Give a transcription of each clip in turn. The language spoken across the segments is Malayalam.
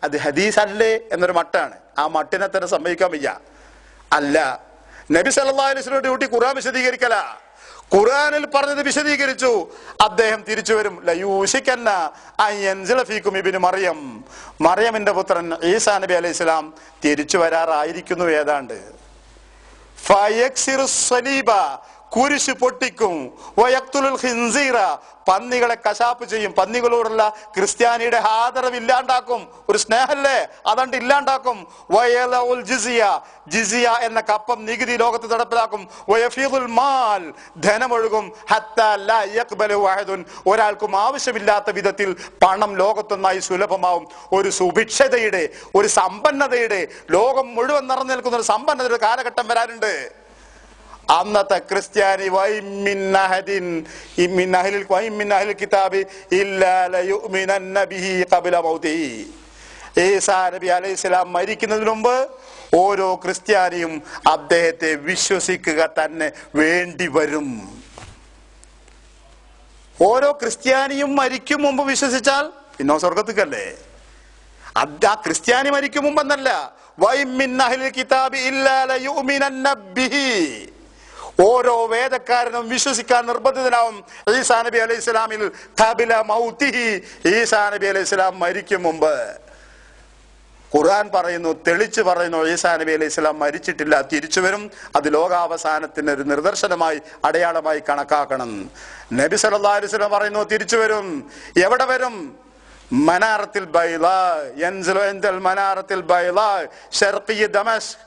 അത് ഹദീസ് അല്ലേ എന്നൊരു മട്ടാണ്. ആ മട്ടിനെ തന്നെ സമ്മതിക്കാൻ വയ്യ. അല്ല, നബി സല്ലല്ലാഹു അലൈഹി വസല്ലം ഡ്യൂട്ടി ഖുർആൻ വിശദീകരിക്കല. ഖുർആനിൽ പറഞ്ഞത് വിശദീകരിച്ചു. അദ്ദേഹം തിരിച്ചു വരും. ലയൂശിക്കന്ന അൻ യൻസില ഫീകും ഇബ്നു മറിയം, മറിയമിന്റെ പുത്രൻ ഈസാ നബി അലൈഹിസ്സലാം തിരിച്ചു വരാറായിരിക്കുന്നു. ഏതാണ്ട് ഫയക്സിറു സ്വലീബ, കുരിശ് പൊട്ടിക്കും. വയക്തുലുൽ ഖിൻസീറ, പന്നികളെ കശാപ്പ് ചെയ്യും. പന്നികളോടുള്ള ക്രിസ്ത്യാനിയുടെ ആദരവ് ഇല്ലാണ്ടാക്കും. ഒരു സ്നേഹല്ലേ, അതണ്ട് ഇല്ലാണ്ടാക്കും. വയലഉൽ ജിസിയ, ജിസിയ എന്ന കപ്പം നികുതി ലോകത്ത് നടപ്പിലാക്കും. വയഫീദുൽ മാൽ, ധനമൊഴുകും. ഹത്താ ലാ യഖ്ബലു വഹദുൻ, ഒരാൾക്കും ആവശ്യമില്ലാത്ത വിധത്തിൽ പണം ലോകത്തൊന്നായി സുലഭമാവും. ഒരു സുഭിക്ഷതയുടെ, ഒരു സമ്പന്നതയുടെ, ലോകം മുഴുവൻ നിറഞ്ഞു നിൽക്കുന്ന ഒരു സമ്പന്നതയുടെ കാലഘട്ടം വരാനുണ്ട്. അന്നത്തെ ക്രിസ്ത്യാനി ഈസാ നബി അലൈഹിസ്സലാം മരിക്കുന്നതിന് മുമ്പ് ഓരോ ക്രിസ്ത്യാനിയും അദ്ദേഹത്തെ വിശ്വസിക്കുക തന്നെ വേണ്ടി വരും. ഓരോ ക്രിസ്ത്യാനിയും മരിക്കും മുമ്പ് വിശ്വസിച്ചാൽ പിന്നെ സ്വർഗത്തിക്കല്ലേ. ആ ക്രിസ്ത്യാനി മരിക്കും മുമ്പെന്നല്ല, ഓരോ വേദക്കാരനും വിശ്വസിക്കാൻ നിർബന്ധിതനാവും ഈസാ നബി അലൈഹി സ്വലാമിൽ. ഈസാ നബി അലൈഹി സ്വലാം മരിക്കും മുമ്പ് ഖുർആൻ പറയുന്നു, തെളിച്ചു പറയുന്നു, ഈസാ നബി അലൈഹി സ്വലാം മരിച്ചിട്ടില്ല, തിരിച്ചു വരും. അത് ലോകാവസാനത്തിന് ഒരു നിദർശനമായി, അടയാളമായി കണക്കാക്കണം. നബി സല്ലല്ലാഹു അലൈഹി വസല്ലം പറയുന്നു, തിരിച്ചു വരും. എവിടെ വരും? മനാറത്തിൽ ബൈളാ യൻസിലു ഇൻദൽ മനാറത്തിൽ ബൈളാ ശർഖിയ ദമസ്ക്,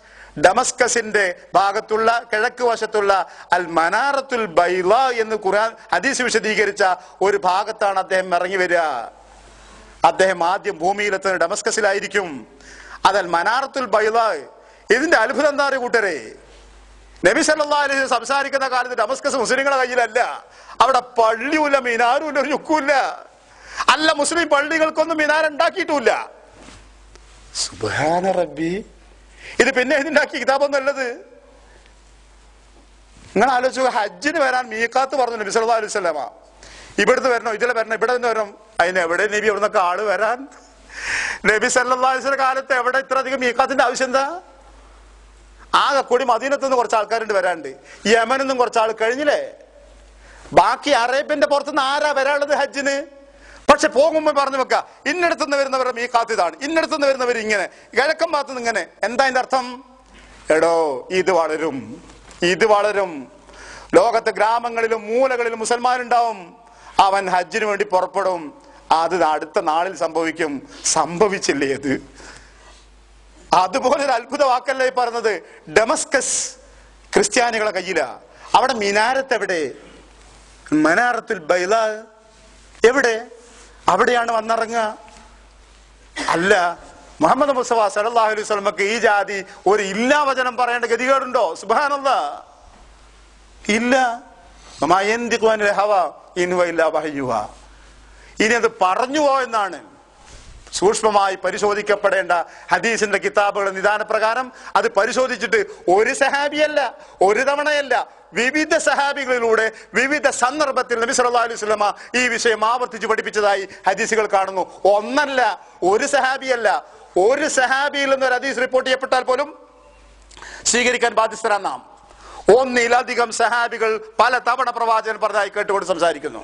ഡമസ്കസിന്റെ ഭാഗത്തുള്ള കിഴക്ക് വശത്തുള്ള അൽ മനാറത്തുൽ ബൈളാ എന്ന് ഖുർആൻ ഹദീസ് വിശദീകരിച്ച ഒരു ഭാഗത്താണ് അദ്ദേഹം ഇറങ്ങി വരിക. അദ്ദേഹം ആദ്യം ഭൂമിയിലെത്തുന്ന ഡമസ്കസിലായിരിക്കും. അതൽ മനാറത്തുൽ ബൈളാ. ഇതിന്റെ അത്ഭുതം എന്താ അറിയ കൂട്ടരെ? നബി സല്ലല്ലാഹു അലൈഹി വസല്ലം സംസാരിക്കുന്ന കാലത്ത് ഡമസ്കസ് മുസ്ലിങ്ങളുടെ കയ്യിലല്ല. അവിടെ പള്ളിയുമില്ല, മിനാറുമില്ല, ഒരു ഞുക്കുമില്ല. അല്ല, മുസ്ലിം പള്ളികൾക്കൊന്നും മിനാർ ഉണ്ടാക്കിയിട്ടില്ല. സുബ്ഹാന റബ്ബി, ഇത് പിന്നെ ഇതിണ്ടാക്കിയ കിതാബൊന്നും അല്ലത്. നിങ്ങൾ ആലോചിച്ചു, ഹജ്ജിന് വരാൻ മീഖാത്ത് പറഞ്ഞു നബി സല്ലല്ലാഹു അലൈഹി വസല്ലം. ഇവിടുന്ന് വരണോ, ഇതിലെ വരണം, ഇവിടെ നിന്ന് വരണം. അതിന് എവിടെ നബി എവിടുന്നൊക്കെ ആള് വരാൻ? നബി സല്ലല്ലാഹു അലൈഹി വസല്ലം കാലത്ത് എവിടെ ഇത്ര അധികം മീഖാത്തിന്റെ ആവശ്യം എന്താ? ആകെ കൂടി മദീനത്ത് നിന്ന് കുറച്ച് ആൾക്കാരുണ്ട് വരാണ്ട്, യമനിൽ നിന്നും കുറച്ച് ആൾ കഴിഞ്ഞില്ലേ. ബാക്കി അറേബ്യന്റെ പുറത്തുനിന്ന് ആരാ വരാനുള്ളത് ഹജ്ജിന്? പക്ഷെ പോകുമ്പോൾ പറഞ്ഞു വെക്ക, ഇന്നടത്തുനിന്ന് വരുന്നവരുടെ മീഖാത്ത് ഇതാണ്, ഇന്നടത്തുനിന്ന് വരുന്നവർ ഇങ്ങനെ, കിഴക്കൻ ഭാഗത്തുനിന്ന് ഇങ്ങനെ. എന്താ അതിന്റെ അർത്ഥം? എടോ, ഇത് വളരും, ഇത് വളരും. ലോകത്തെ ഗ്രാമങ്ങളിലും മൂലകളിലും മുസൽമാനുണ്ടാവും. അവൻ ഹജ്ജിന് വേണ്ടി പുറപ്പെടും. അത് അടുത്ത നാളിൽ സംഭവിക്കും. സംഭവിച്ചില്ലേ അത്? അതുപോലെ ഒരു അത്ഭുത വാക്കല്ലേ പറഞ്ഞത്. ഡമസ്കസ് ക്രിസ്ത്യാനികളെ കയ്യിലാ. അവിടെ മിനാരത്ത് എവിടെ? മനാറത്തുൽ ബൈളാ എവിടെ? അവിടെയാണ് വന്നിറങ്ങുക. അല്ല, മുഹമ്മദ് മുസ്തഫ സല്ലല്ലാഹു അലൈഹി വസല്ലമക്ക് ഈ ജാതി ഒരു ഇല്ലാ വചനം പറയേണ്ട ഗതികേടുണ്ടോ? സുബ്ഹാനല്ലാഹ്, ഇല്ല. ഇനി അത് പറഞ്ഞുവോ എന്നാണ് സൂക്ഷ്മമായി പരിശോധിക്കപ്പെടേണ്ട ഹദീസിന്റെ കിതാബുകളുടെ നിദാനപ്രകാരം. അത് പരിശോധിച്ചിട്ട് ഒരു സഹാബിയല്ല, ഒരു തവണയല്ല, വിവിധ സഹാബികളിലൂടെ വിവിധ സന്ദർഭത്തിൽ നബി സല്ലല്ലാഹു അലൈഹി വസല്ലമ ഈ വിഷയം ആവർത്തിച്ച് പഠിപ്പിച്ചതായി ഹദീസുകൾ കാണുന്നു. ഒന്നല്ല, ഒരു സഹാബിയല്ല. ഒരു സഹാബിയിൽ നിന്ന് ഒരു ഹദീസ് റിപ്പോർട്ട് ചെയ്യപ്പെട്ടാൽ പോലും സ്വീകരിക്കാൻ ബാധ്യസ്ഥരാണ് നാം. ഒന്നിലധികം സഹാബികൾ പല തവണ പ്രവാചകൻ പറഞ്ഞതായി കേട്ടുകൊണ്ട് സംസാരിക്കുന്നു.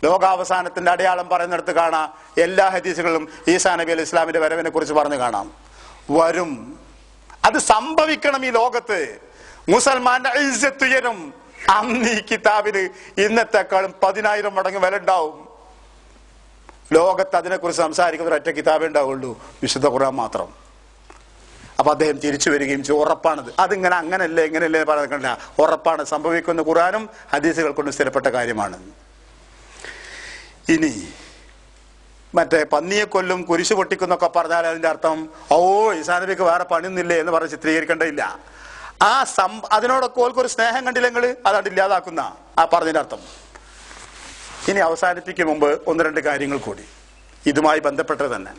ലോകാവസാനത്തിന്റെ അടയാളം പറയുന്നിടത്ത് കാണാം, എല്ലാ ഹദീസുകളിലും ഈസാ നബി അലൈഹി ഇസ്ലാമിന്റെ വരവിനെ കുറിച്ച് പറഞ്ഞു കാണാം. വരും, അത് സംഭവിക്കണം. ഈ ലോകത്ത് മുസൽമാന്റെ ഇസ്സത്ത് ഉയരും. അന്ന് ഈ കിതാബിന് ഇന്നത്തെക്കാളും 10,000 മടങ്ങ് വില ഉണ്ടാവും. ലോകത്ത് അതിനെക്കുറിച്ച് സംസാരിക്കുന്ന ഒരൊറ്റ കിതാബേ ഉണ്ടാവുള്ളൂ, വിശുദ്ധ ഖുർആൻ മാത്രം. അപ്പൊ അദ്ദേഹം തിരിച്ചു വരികയും ചെയ്യും. ഉറപ്പാണത്. അതിങ്ങനെ അങ്ങനല്ലേ എങ്ങനെയല്ലേ പറയുന്നില്ല, ഉറപ്പാണ്. സംഭവിക്കുന്ന ഖുർആനും ഹദീസുകൾ കൊണ്ട് സ്ഥിരപ്പെട്ട കാര്യമാണ്. ഇനി മറ്റേ പന്നിയെ കൊല്ലും, കുരിശ് പൊട്ടിക്കുന്നൊക്കെ പറഞ്ഞാൽ അതിന്റെ അർത്ഥം ഈസാ നബിക്ക് വേറെ പണിയൊന്നില്ലേ എന്ന് പറഞ്ഞ് ചിത്രീകരിക്കേണ്ടതില്ല. അതിനോടൊക്കെ ഓൽക്കൊരു സ്നേഹം കണ്ടില്ലെങ്കിൽ അതാണ്ട് ഇല്ലാതാക്കുന്ന ആ പറഞ്ഞതിന്റെ അർത്ഥം. ഇനി അവസാനിപ്പിക്കും മുമ്പ് 1-2 കാര്യങ്ങൾ കൂടി ഇതുമായി ബന്ധപ്പെട്ടത് തന്നെ.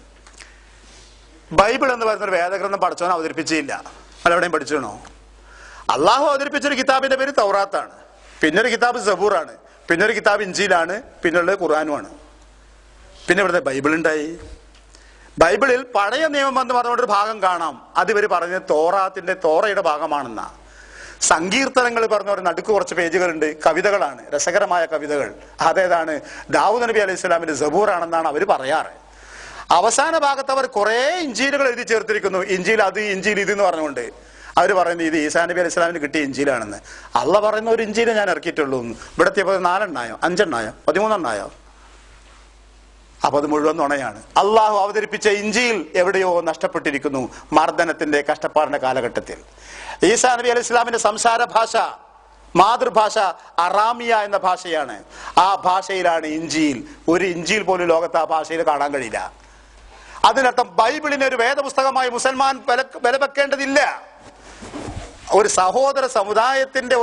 ബൈബിൾ എന്ന് പറയുന്നൊരു വേദഗ്രന്ഥം പഠിച്ചവൻ അവതരിപ്പിച്ചില്ല. അതെവിടെയും പഠിച്ചണോ? അള്ളാഹു അവതരിപ്പിച്ചൊരു കിതാബിന്റെ പേര് തൗറാത്താണ്, പിന്നൊരു കിതാബ് സബൂറാണ്, പിന്നൊരു കിതാബ് ഇഞ്ചീലാണ്, പിന്നുള്ളത് ഖുർആനുമാണ്. പിന്നെ ഇവിടുത്തെ ബൈബിൾ ഉണ്ടായി. ബൈബിളിൽ പഴയ നിയമം എന്ന് പറഞ്ഞുകൊണ്ടൊരു ഭാഗം കാണാം. അത് ഇവർ പറഞ്ഞത് തോറയുടെ ഭാഗമാണെന്നാ. സങ്കീർത്തനങ്ങൾ പറഞ്ഞ ഒരു നടുക്ക് കുറച്ച് പേജുകളുണ്ട്, കവിതകളാണ്, രസകരമായ കവിതകൾ. അതേതാണ്? ദാവൂദ് നബി അലൈഹി സ്വലാമിന്റെ സബൂർ ആണെന്നാണ് അവർ പറയാറ്. അവസാന ഭാഗത്ത് അവർ കുറെ ഇഞ്ചീലുകൾ എഴുതി ചേർത്തിരിക്കുന്നു. ഇഞ്ചീൽ അത്, ഇഞ്ചീൽ ഇത് എന്ന് പറഞ്ഞുകൊണ്ട് അവർ പറയുന്നത് ഇത് ഈസാ നബി അലൈഹി സ്വലാമിന് കിട്ടിയ ഇഞ്ചീലാണെന്ന്. അള്ള പറയുന്ന ഒരു ഇഞ്ചീല് ഞാൻ ഇറക്കിയിട്ടുള്ളൂ. ഇവിടത്തെ 4 5 13 അപ്പൊ അത് മുഴുവൻ നുണയാണ്. അള്ളാഹു അവതരിപ്പിച്ച ഇഞ്ചീൽ എവിടെയോ നഷ്ടപ്പെട്ടിരിക്കുന്നു മർദ്ദനത്തിന്റെ കഷ്ടപ്പാടിന്റെ കാലഘട്ടത്തിൽ. ഈസാ നബി അലൈഹി സ്വലാമിന്റെ സംസാര ഭാഷ, മാതൃഭാഷ അറാമിയ എന്ന ഭാഷയാണ്. ആ ഭാഷയിലാണ് ഇഞ്ചീൽ. ഒരു ഇഞ്ചീൽ പോലും ലോകത്ത് ആ ഭാഷയിൽ കാണാൻ കഴിയില്ല. അതിനർത്ഥം ബൈബിളിനെ ഒരു വേദപുസ്തകമായി മുസൽമാൻ വില വെക്കേണ്ടതില്ല. ഒരു സഹോദര സമുദായത്തിന്റെ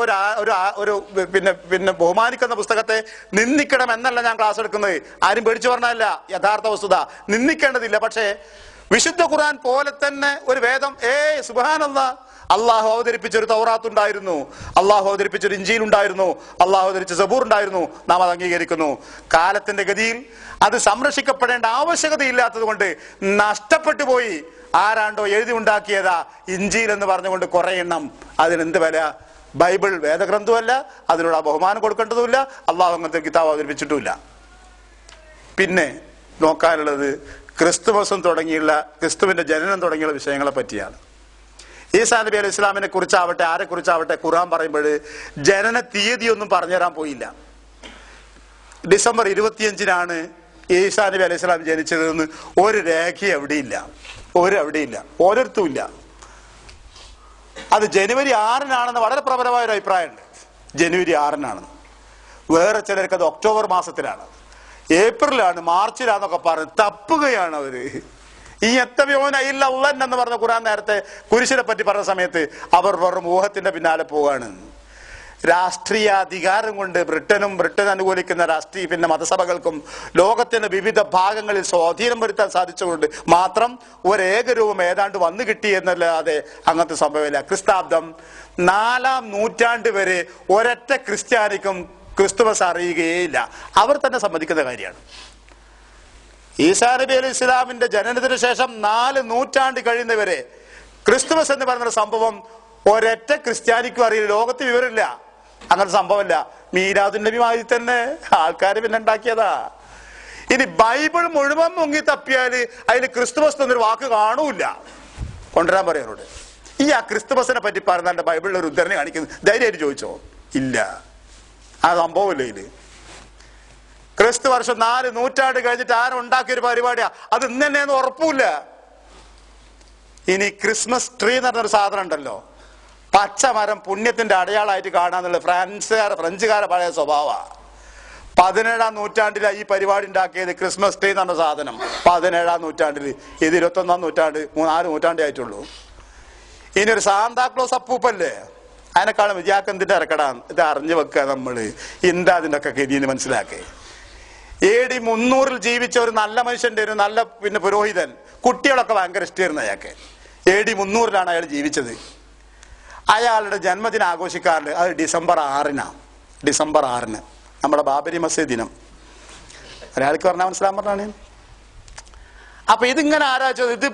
ഒരു പിന്നെ ബഹുമാനിക്കുന്ന പുസ്തകത്തെ നിന്ദിക്കണം എന്നല്ല ഞാൻ ക്ലാസ് എടുക്കുന്നത്. ആരും പേടിച്ചു പറഞ്ഞല്ല, യഥാർത്ഥ വസ്തുത. നിന്ദിക്കേണ്ടതില്ല. പക്ഷേ വിശുദ്ധ ഖുർആൻ പോലെ തന്നെ ഒരു വേദം, സുബ്ഹാനല്ലാഹ്, അള്ളാഹു അവതരിപ്പിച്ചൊരു തൗറാത്ത് ഉണ്ടായിരുന്നു, അള്ളാഹു അവതരിപ്പിച്ചൊരു ഇഞ്ചീൽ ഉണ്ടായിരുന്നു, അള്ളാഹു അവതരിച്ച സബൂർ ഉണ്ടായിരുന്നു. നാം അത് അംഗീകരിക്കുന്നു. കാലത്തിന്റെ ഗതിയിൽ അത് സംരക്ഷിക്കപ്പെടേണ്ട ആവശ്യകതയില്ലാത്തത് കൊണ്ട് നഷ്ടപ്പെട്ടു പോയി. ആരാണ്ടോ എഴുതി ഉണ്ടാക്കിയതാ ഇഞ്ചീൽ എന്ന് പറഞ്ഞുകൊണ്ട് കുറെ എണ്ണം. അതിനെന്ത് വില? ബൈബിൾ വേദഗ്രന്ഥമല്ല, അതിനുള്ള ബഹുമാനം കൊടുക്കേണ്ടതുമില്ല. അള്ളാഹു അങ്ങനത്തെ കിതാബ് അവതരിപ്പിച്ചിട്ടുമില്ല. പിന്നെ നോക്കാനുള്ളത് ക്രിസ്തുമസും തുടങ്ങിയുള്ള, ക്രിസ്തുവിന്റെ ജനനം തുടങ്ങിയുള്ള വിഷയങ്ങളെ പറ്റിയാണ്. ഈസാ നബി അലൈഹി ഇസ്ലാമിനെ കുറിച്ചാവട്ടെ ആരെ കുറിച്ചാവട്ടെ ഖുർആൻ പറയുമ്പോൾ ജനന തീയതിയൊന്നും പറഞ്ഞുതരാൻ പോയില്ല. ഡിസംബർ 25 ഈസാ നബി അലൈഹി സ്വലാം ജനിച്ചതെന്ന് ഒരു രേഖ എവിടെയില്ല, ഓരോരുത്തുമില്ല. അത് ജനുവരി 6 വളരെ പ്രബലമായ ഒരു അഭിപ്രായമുണ്ട്. ജനുവരി 6 വേറെ ചിലർക്ക് അത് ഒക്ടോബർ മാസത്തിലാണ്, ഏപ്രിലാണ്, മാർച്ചിലാന്നൊക്കെ പറഞ്ഞ് തപ്പുകയാണ് അവര്. ഈ എത്തവയോനയില്ല ഉള്ളൻ എന്ന് പറഞ്ഞ ഖുർആൻ നേരത്തെ കുരിശിനെ പറ്റി പറഞ്ഞ സമയത്ത് അവർ വെറും ഊഹത്തിന്റെ പിന്നാലെ പോവാണ്. രാഷ്ട്രീയ അധികാരം കൊണ്ട് ബ്രിട്ടൻ അനുകൂലിക്കുന്ന പിന്നെ മതസഭകൾക്കും ലോകത്തിന്റെ വിവിധ ഭാഗങ്ങളിൽ സ്വാധീനം വരുത്താൻ സാധിച്ചുകൊണ്ട് മാത്രം ഒരേകരൂപം ഏതാണ്ട് വന്നു കിട്ടി എന്നല്ലാതെ അങ്ങനത്തെ സംഭവമില്ല. ക്രിസ്താബ്ദം 4-ാം നൂറ്റാണ്ട് വരെ ഒരൊറ്റ ക്രിസ്ത്യാനിക്കും ക്രിസ്തുമസ് അറിയുകയില്ല. അവർ തന്നെ സമ്മതിക്കുന്ന കാര്യമാണ്. ഈസാ നബി അലൈഹി ഇസ്ലാമിന്റെ ജനനത്തിന് ശേഷം 4 നൂറ്റാണ്ട് കഴിയുന്നവരെ ക്രിസ്തുമസ് എന്ന് പറയുന്ന സംഭവം ഒരൊറ്റ ക്രിസ്ത്യാനിക്കും അറിയില്ല. ലോകത്ത് വിവരമില്ല, അങ്ങനത്തെ സംഭവമല്ല. മീലാദുൻ നബി മാതിരി തന്നെ ആൾക്കാർ പിന്നെ ഉണ്ടാക്കിയതാ. ഇനി ബൈബിൾ മുഴുവൻ മുങ്ങി തപ്പിയാല് അതിൽ ക്രിസ്തുമസ് എന്നൊരു വാക്ക് കാണൂല. കൊണ്ടുവരാൻ പറയാനോട് ഈ ആ ക്രിസ്തുമസിനെ പറ്റി പറഞ്ഞാൽ ബൈബിളിൽ ഒരു ഉദ്ധരണി കാണിക്കുന്നത് ധൈര്യമായിട്ട് ചോദിച്ചോ? ഇല്ല, ആ സംഭവമില്ല. ഇതില് ക്രിസ്തു വർഷം 4 നൂറ്റാണ്ട് കഴിഞ്ഞിട്ട് ആരും ഉണ്ടാക്കിയൊരു പരിപാടിയാ. അത് ഇന്ന് തന്നെയെന്ന് ഉറപ്പില്ല. ഇനി ക്രിസ്മസ് ട്രീ എന്ന് പറഞ്ഞൊരു സാധനം ഉണ്ടല്ലോ, പച്ചമരം പുണ്യത്തിന്റെ അടയാളമായിട്ട് കാണാന്നുള്ള ഫ്രഞ്ചുകാരെ പഴയ സ്വഭാവ. 17-ാം നൂറ്റാണ്ടിലാണ് ഈ പരിപാടി ഉണ്ടാക്കിയത്. ക്രിസ്മസ് ട്രീ എന്ന് പറഞ്ഞ സാധനം 17-ാം നൂറ്റാണ്ടിൽ. ഇത് 21-ാം നൂറ്റാണ്ട്, 4 നൂറ്റാണ്ടേ ആയിട്ടുള്ളൂ. ഇനി ഒരു സാന്താക്ലോസ് അപ്പൂപ്പല്ലേ, അതിനെക്കാളും വിജയാക്കന്തിന്റെ ഇറക്കടാ. ഇത് അറിഞ്ഞു വെക്കുക നമ്മള്. എന്താ അതിന്റെ ഒക്കെ ഗതിന്ന് മനസ്സിലാക്കേ. AD 300 ജീവിച്ച ഒരു നല്ല മനുഷ്യന്റെ ഒരു നല്ല പിന്നെ പുരോഹിതൻ, കുട്ടികളൊക്കെ ഭയങ്കര ഇഷ്ടമായിരുന്നു അയാൾക്ക്. AD 300 അയാൾ ജീവിച്ചത്. അയാളുടെ ജന്മദിനം ആഘോഷിക്കാറുണ്ട്. അത് ഡിസംബർ 6 നമ്മുടെ ബാബരി മസ്ജിദ് ദിനം. ഒരാൾക്ക് പറഞ്ഞാൽ മനസ്സിലാൻ പറഞ്ഞാണ്. അപ്പൊ ഇതിങ്ങനെ ആരാച്ചത്? ഇത്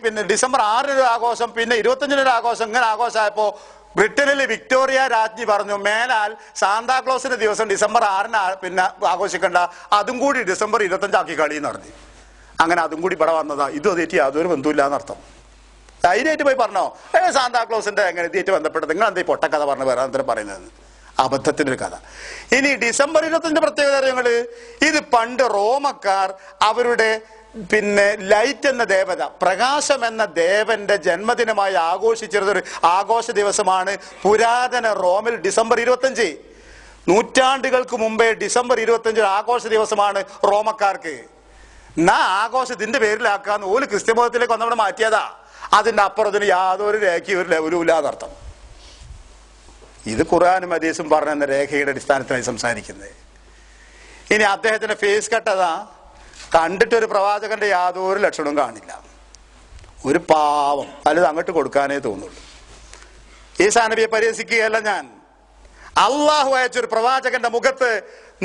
പിന്നെ ഡിസംബർ 6 ആഘോഷം, പിന്നെ 25 ആഘോഷം. ഇങ്ങനെ ആഘോഷമായപ്പോ ബ്രിട്ടനിൽ വിക്ടോറിയ രാജ്ഞി പറഞ്ഞു, മേലാൽ സാന്താക്ലോസിന്റെ ദിവസം ഡിസംബർ 6 പിന്നെ ആഘോഷിക്കണ്ട, അതും കൂടി ഡിസംബർ 25 കളിയെന്ന് പറഞ്ഞു. അങ്ങനെ അതും കൂടി ഇവിടെ വന്നതാ. ഇതും അതേറ്റ് യാതൊരു ബന്ധമില്ല എന്നർത്ഥം. ധൈര്യമായിട്ട് പോയി പറഞ്ഞോ, സാന്താക്ലോസിന്റെ എങ്ങനെ ഇതേറ്റ് ബന്ധപ്പെട്ടത്? നിങ്ങൾ എന്താ പൊട്ടക്കഥ പറഞ്ഞു വേറെ പറയുന്നത്? അബദ്ധത്തിന്റെ ഒരു കഥ. ഇനി ഡിസംബർ 25 പ്രത്യേകത അറിയങ്ങള്, ഇത് പണ്ട് റോമക്കാർ അവരുടെ പിന്നെ ലൈറ്റ് എന്ന ദേവത, പ്രകാശം എന്ന ദേവന്റെ ജന്മദിനമായി ആഘോഷിച്ചിരുന്നൊരു ആഘോഷ ദിവസമാണ് പുരാതന റോമിൽ ഡിസംബർ 25. നൂറ്റാണ്ടുകൾക്ക് മുമ്പേ ഡിസംബർ 25 ആഘോഷ ദിവസമാണ് റോമക്കാർക്ക്. ആഘോഷത്തിന്റെ പേരിലാക്കാന്ന് ഓല് ക്രിസ്ത്യ മതത്തിലേക്ക് വന്നവിടെ മാറ്റിയതാ. അതിന്റെ അപ്പുറത്തിന് യാതൊരു രേഖയും ഒരു ലെവലും ഇല്ലാന്നർത്ഥം. ഇത് ഖുർആനും ഹദീസും പറഞ്ഞ രേഖയുടെ അടിസ്ഥാനത്തിലായി സംസാരിക്കുന്നത്. ഇനി അദ്ദേഹത്തിന്റെ ഫേസ് കട്ടതാ കണ്ടിട്ടൊരു പ്രവാചകന്റെ യാതൊരു ലക്ഷണവും കാണില്ല. ഒരു പാവം, അല്ലത് അങ്ങോട്ട് കൊടുക്കാനേ തോന്നുള്ളൂ. ഈസാ നബിയെ പരിഹസിക്കുകയല്ല ഞാൻ. അള്ളാഹു അയച്ചൊരു പ്രവാചകന്റെ മുഖത്ത്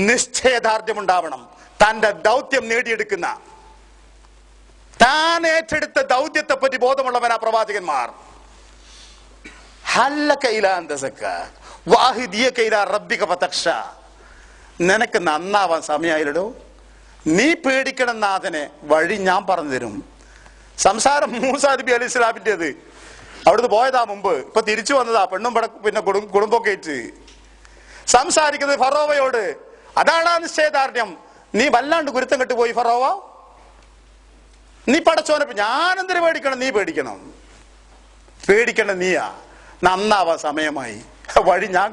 നിശ്ചയദാർഢ്യം ഉണ്ടാവണം. തന്റെ ദൗത്യം നേടിയെടുക്കുന്ന താൻ ഏറ്റെടുത്ത ദൗത്യത്തെ പറ്റി ബോധമുള്ളവനാ പ്രവാചകന്മാർ. നിനക്ക് നന്നാവാൻ സമയമായില്ലടോ. നീ പേടിക്കണം നാഥനെ, വഴി ഞാൻ പറഞ്ഞു തരും. സംസാരം മൂസാ നബി അലൈഹി ഇസ്ലാമിൻ്റെത്. അവിടുന്ന് പോയതാ മുമ്പ്, ഇപ്പൊ തിരിച്ചു വന്നതാ. പെണ്ണും പിന്നെ കുടുംബമൊക്കെ ആയിട്ട് സംസാരിക്കുന്നത് ഫറോവയോട്. അതാണ് ആ നിശ്ചയദാർഢ്യം. നീ വല്ലാണ്ട് ഗുരുത്തം കെട്ട് പോയി ഫറോവ. നീ പടച്ചോനെ ഞാനെന്തിനു പേടിക്കണം? നീ പേടിക്കണം. പേടിക്കണം നീയാ. നന്നാവാൻ സമയമായി, വഴി ഞാൻ